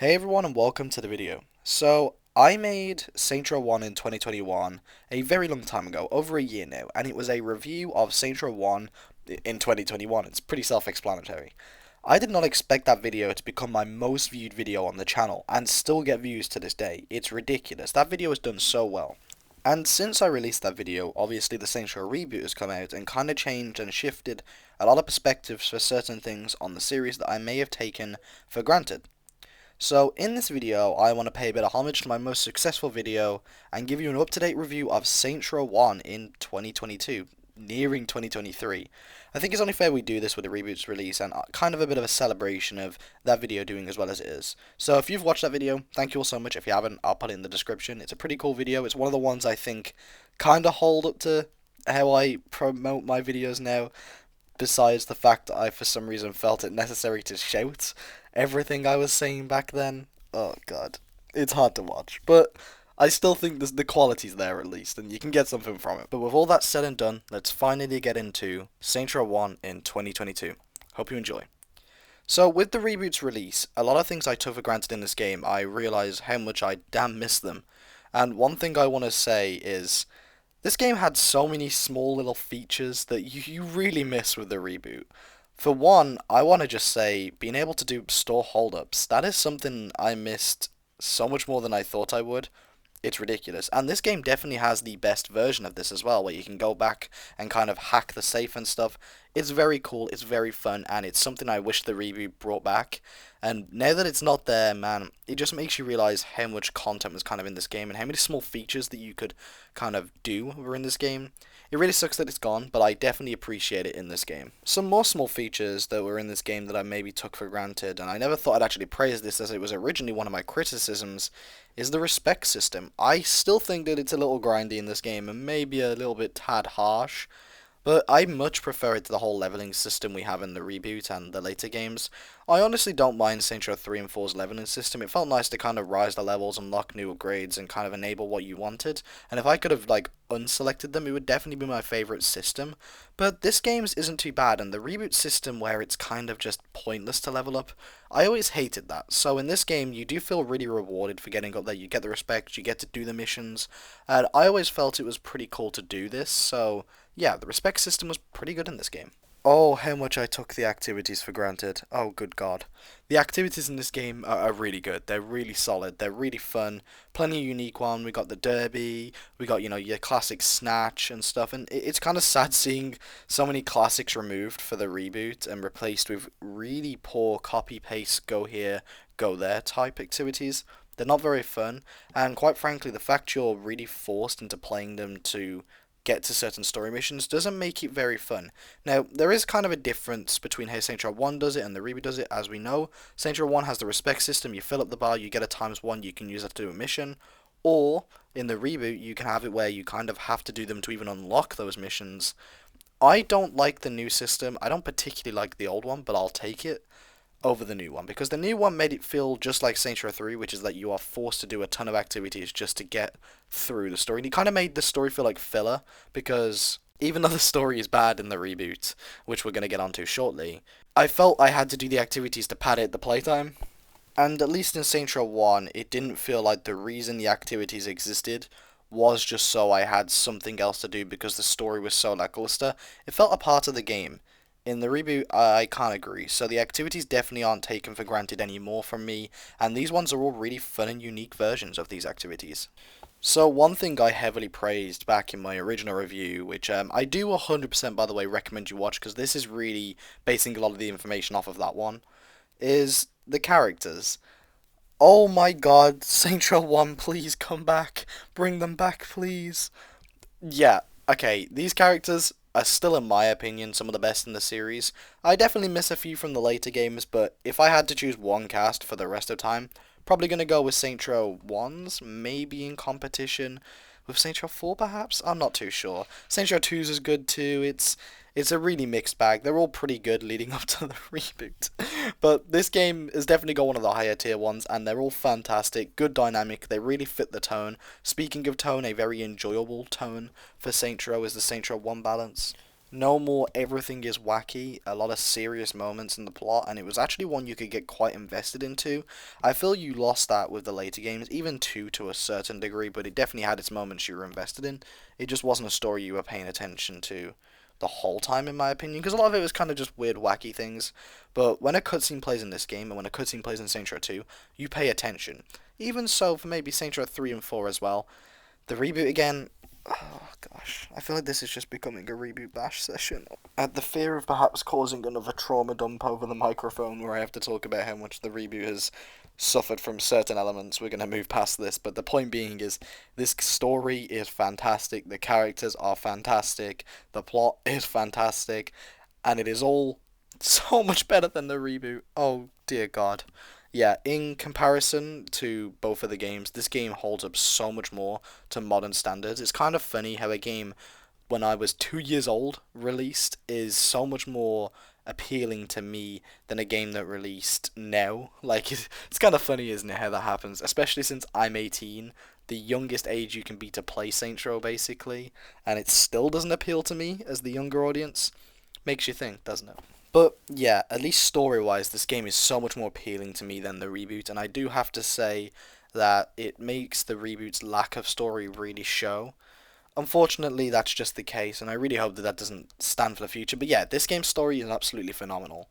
Hey everyone and welcome to the video. So, I made Saints Row 1 in 2021 a very long time ago, over a year now, and it was a review of Saints Row 1 in 2021. It's pretty self-explanatory. I did not expect that video to become my most viewed video on the channel, and still get views to this day. It's ridiculous. That video has done so well. And since I released that video, obviously the Saints Row reboot has come out and kind of changed and shifted a lot of perspectives for certain things on the series that I may have taken for granted. So in this video, I want to pay a bit of homage to my most successful video and give you an up-to-date review of Saints Row 1 in 2022, nearing 2023. I think it's only fair we do this with the reboot's release and kind of a bit of a celebration of that video doing as well as it is. So if you've watched that video, thank you all so much. If you haven't, I'll put it in the description. It's a pretty cool video. It's one of the ones I think kind of hold up to how I promote my videos now, besides the fact that I for some reason felt it necessary to shout everything I was saying back then. Oh god, it's hard to watch, but I still think the quality's there at least, and you can get something from it. But with all that said and done, let's finally get into Saints Row 1 in 2022. Hope you enjoy. So with the reboot's release, a lot of things I took for granted in this game, I realised how much I damn miss them. And one thing I want to say is, this game had so many small little features that you really miss with the reboot. For one, I want to just say, being able to do store holdups, that is something I missed so much more than I thought I would. It's ridiculous. And this game definitely has the best version of this as well, where you can go back and kind of hack the safe and stuff. It's very cool, it's very fun, and it's something I wish the reboot brought back. And now that it's not there, man, it just makes you realize how much content was kind of in this game and how many small features that you could kind of do were in this game. It really sucks that it's gone, but I definitely appreciate it in this game. Some more small features that were in this game that I maybe took for granted, and I never thought I'd actually praise this as it was originally one of my criticisms, is the respect system. I still think that it's a little grindy in this game and maybe a little bit tad harsh, but I much prefer it to the whole leveling system we have in the reboot and the later games. I honestly don't mind Saints Row 3 and 4's leveling system. It felt nice to kind of rise the levels, unlock new upgrades, and kind of enable what you wanted. And if I could have, like, unselected them, it would definitely be my favourite system. But this game's isn't too bad, and the reboot system where it's kind of just pointless to level up, I always hated that. So in this game, you do feel really rewarded for getting up there. You get the respect, you get to do the missions, and I always felt it was pretty cool to do this, so yeah, the respect system was pretty good in this game. Oh, how much I took the activities for granted. Oh, good God. The activities in this game are really good. They're really solid. They're really fun. Plenty of unique ones. We got the derby. We got, your classic snatch and stuff. And it's kind of sad seeing so many classics removed for the reboot and replaced with really poor copy-paste, go here, go there type activities. They're not very fun. And quite frankly, the fact you're really forced into playing them to get to certain story missions doesn't make it very fun. Now, there is kind of a difference between how Saints Row 1 does it and the reboot does it, as we know. Saints Row 1 has the respect system, you fill up the bar, you get a ×1, you can use that to do a mission, or in the reboot, you can have it where you kind of have to do them to even unlock those missions. I don't like the new system, I don't particularly like the old one, but I'll take it over the new one, because the new one made it feel just like Saints Row 3, which is that you are forced to do a ton of activities just to get through the story. And it kind of made the story feel like filler, because even though the story is bad in the reboot, which we're going to get onto shortly, I felt I had to do the activities to pad out the playtime. And at least in Saints Row 1, it didn't feel like the reason the activities existed was just so I had something else to do because the story was so lackluster. It felt a part of the game. In the reboot, I can't agree. So the activities definitely aren't taken for granted anymore from me, and these ones are all really fun and unique versions of these activities. So one thing I heavily praised back in my original review, which I do 100% by the way recommend you watch because this is really basing a lot of the information off of that one, is the characters. Oh my god, Saints Row 1, please come back. Bring them back, please. Yeah, okay, these characters are still, in my opinion, some of the best in the series. I definitely miss a few from the later games, but if I had to choose one cast for the rest of time, probably going to go with Saints Row 1's, maybe in competition with Saints Row 4 perhaps? I'm not too sure. Saints Row 2's is good too, it's a really mixed bag. They're all pretty good leading up to the reboot. But this game is definitely got one of the higher tier ones, and they're all fantastic, good dynamic, they really fit the tone. Speaking of tone, a very enjoyable tone for Saints Row is the Saints Row 1 balance. No more everything is wacky, a lot of serious moments in the plot, and it was actually one you could get quite invested into. I feel you lost that with the later games, even 2 to a certain degree, but it definitely had its moments you were invested in. It just wasn't a story you were paying attention to the whole time, in my opinion, because a lot of it was kind of just weird, wacky things. But when a cutscene plays in this game, and when a cutscene plays in Saints Row 2, you pay attention. Even so, for maybe Saints Row 3 and 4 as well. The reboot again, oh gosh, I feel like this is just becoming a reboot bash session. At the fear of perhaps causing another trauma dump over the microphone where I have to talk about how much the reboot has suffered from certain elements, we're going to move past this. But the point being is, this story is fantastic, the characters are fantastic, the plot is fantastic, and it is all so much better than the reboot. Oh dear God. Yeah, in comparison to both of the games, this game holds up so much more to modern standards. It's kind of funny how a game when I was 2 years old released is so much more appealing to me than a game that released now. Like it's kind of funny, isn't it, how that happens? Especially since I'm 18, the youngest age you can be to play Saints Row, basically, and it still doesn't appeal to me as the younger audience. Makes you think, doesn't it? But yeah, at least story wise, this game is so much more appealing to me than the reboot, and I do have to say that it makes the reboot's lack of story really show. Unfortunately, that's just the case, and I really hope that that doesn't stand for the future. But yeah, this game's story is absolutely phenomenal.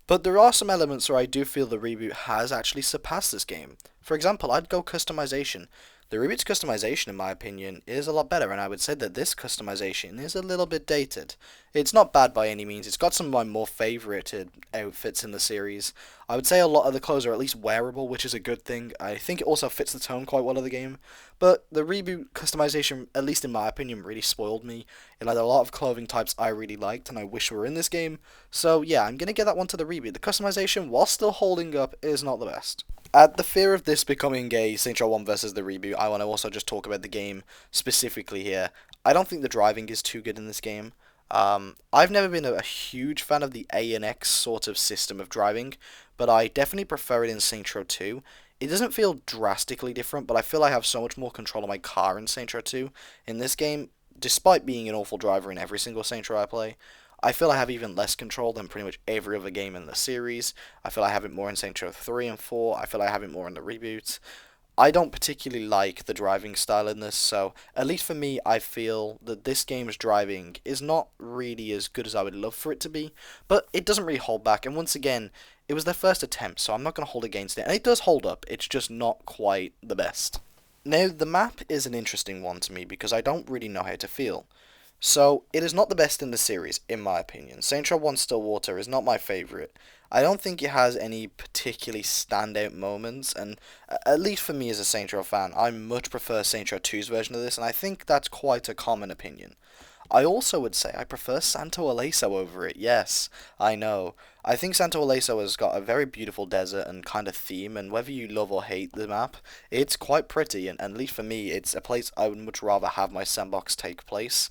But there are some elements where I do feel the reboot has actually surpassed this game. For example, I'd go customization. The reboot's customization, in my opinion, is a lot better, and I would say that this customization is a little bit dated. It's not bad by any means. It's got some of my more favorited outfits in the series. I would say a lot of the clothes are at least wearable, which is a good thing. I think it also fits the tone quite well of the game. But the reboot customization, at least in my opinion, really spoiled me. It had a lot of clothing types I really liked and I wish were in this game. So yeah, I'm going to give that one to the reboot. The customization, while still holding up, is not the best. At the fear of this becoming a Saints Row 1 versus the reboot, I want to also just talk about the game specifically here. I don't think the driving is too good in this game. I've never been a huge fan of the A and X sort of system of driving, but I definitely prefer it in Saints Row 2. It doesn't feel drastically different, but I feel I have so much more control of my car in Saints Row 2. In this game, despite being an awful driver in every single Saints Row I play, I feel I have even less control than pretty much every other game in the series. I feel I have it more in Saints Row 3 and 4. I feel I have it more in the reboots. I don't particularly like the driving style in this, so at least for me, I feel that this game's driving is not really as good as I would love for it to be, but it doesn't really hold back, and once again, it was their first attempt, so I'm not going to hold against it, and it does hold up, it's just not quite the best. Now, the map is an interesting one to me because I don't really know how to feel. So, it is not the best in the series, in my opinion. Saints Row 1 Stillwater is not my favourite. I don't think it has any particularly standout moments, and at least for me as a Saints Row fan, I much prefer Saints Row 2's version of this, and I think that's quite a common opinion. I also would say I prefer Santo Aleso over it, yes, I know. I think Santo Aleso has got a very beautiful desert and kind of theme, and whether you love or hate the map, it's quite pretty, and at least for me, it's a place I would much rather have my sandbox take place.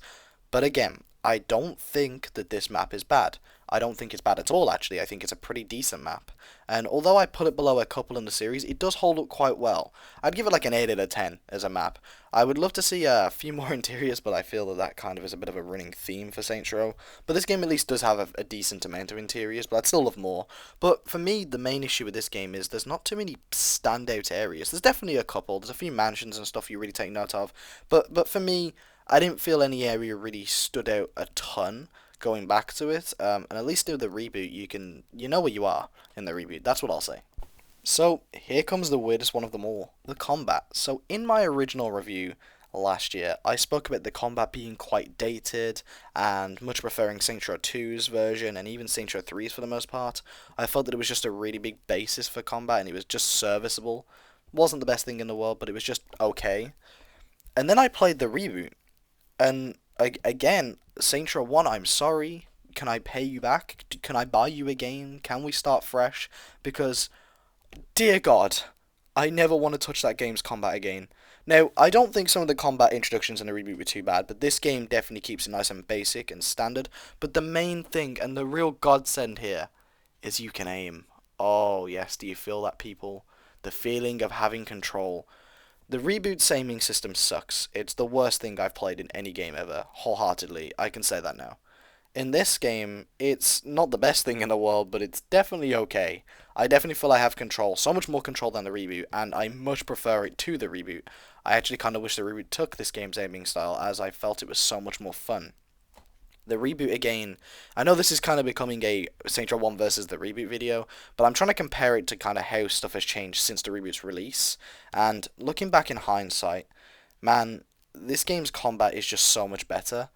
But again, I don't think that this map is bad. I don't think it's bad at all, actually. I think it's a pretty decent map. And although I put it below a couple in the series, it does hold up quite well. I'd give it like an 8 out of 10 as a map. I would love to see a few more interiors, but I feel that that kind of is a bit of a running theme for Saints Row. But this game at least does have a decent amount of interiors, but I'd still love more. But for me, the main issue with this game is there's not too many standout areas. There's definitely a couple. There's a few mansions and stuff you really take note of. But for me, I didn't feel any area really stood out a ton going back to it. And at least with the reboot, you know where you are in the reboot. That's what I'll say. So here comes the weirdest one of them all, the combat. So in my original review last year, I spoke about the combat being quite dated and much preferring Saints Row 2's version and even Saints Row 3's for the most part. I felt that it was just a really big basis for combat and it was just serviceable. Wasn't the best thing in the world, but it was just okay. And then I played the reboot and again, Saints Row 1, I'm sorry. Can I pay you back? Can I buy you a game? Can we start fresh? Because, dear God, I never want to touch that game's combat again. Now, I don't think some of the combat introductions in the reboot were too bad, but this game definitely keeps it nice and basic and standard. But the main thing, and the real godsend here, is you can aim. Oh, yes, do you feel that, people? The feeling of having control. The reboot's aiming system sucks. It's the worst thing I've played in any game ever, wholeheartedly. I can say that now. In this game, it's not the best thing in the world, but it's definitely okay. I definitely feel I have control, so much more control than the reboot, and I much prefer it to the reboot. I actually kind of wish the reboot took this game's aiming style, as I felt it was so much more fun. The reboot again, I know this is kind of becoming a Saints Row 1 versus the reboot video, but I'm trying to compare it to kind of how stuff has changed since the reboot's release. And looking back in hindsight, man, this game's combat is just so much better.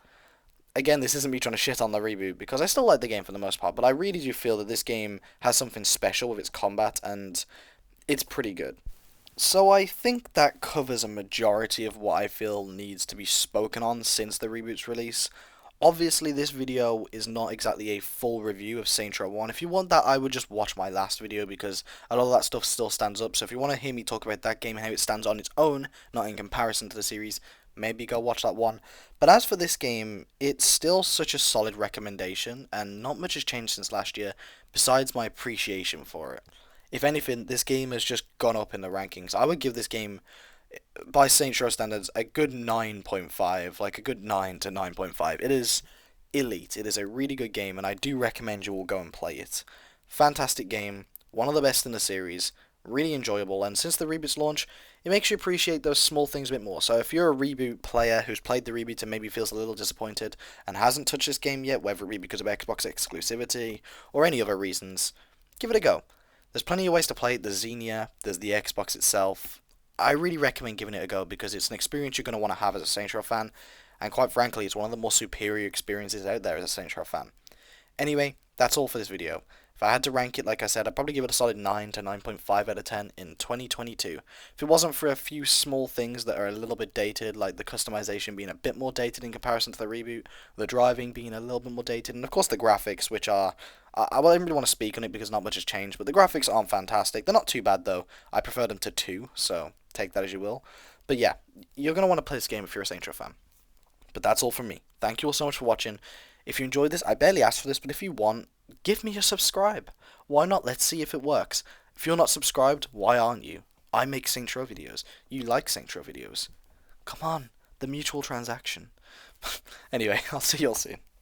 Again, this isn't me trying to shit on the reboot because I still like the game for the most part, but I really do feel that this game has something special with its combat and it's pretty good. So I think that covers a majority of what I feel needs to be spoken on since the reboot's release. Obviously, this video is not exactly a full review of Saints Row 1. If you want that, I would just watch my last video because a lot of that stuff still stands up. So if you want to hear me talk about that game and how it stands on its own, not in comparison to the series, maybe go watch that one. But as for this game, it's still such a solid recommendation, and not much has changed since last year, besides my appreciation for it. If anything, this game has just gone up in the rankings. I would give this game, by Saints Row standards, a good 9.5, like a good 9 to 9.5. It is elite. It is a really good game, and I do recommend you all go and play it. Fantastic game, one of the best in the series, really enjoyable, and since the reboot's launch, it makes you appreciate those small things a bit more. So if you're a reboot player who's played the reboot and maybe feels a little disappointed and hasn't touched this game yet, whether it be because of Xbox exclusivity or any other reasons, give it a go. There's plenty of ways to play it. There's Xenia, there's the Xbox itself. I really recommend giving it a go because it's an experience you're going to want to have as a Saints Row fan, and quite frankly, it's one of the more superior experiences out there as a Saints Row fan. Anyway, that's all for this video. If I had to rank it, like I said, I'd probably give it a solid 9 to 9.5 out of 10 in 2022. If it wasn't for a few small things that are a little bit dated, like the customization being a bit more dated in comparison to the reboot, the driving being a little bit more dated, and of course the graphics, which are... I don't really want to speak on it because not much has changed, but the graphics aren't fantastic. They're not too bad though. I prefer them to 2, so take that as you will. But yeah, you're going to want to play this game if you're a Saints Row fan. But that's all from me. Thank you all so much for watching. If you enjoyed this, I barely asked for this, but if you want, give me a subscribe. Why not? Let's see if it works. If you're not subscribed, why aren't you? I make Saints Row videos. You like Saints Row videos. Come on, the mutual transaction. Anyway, I'll see you all soon.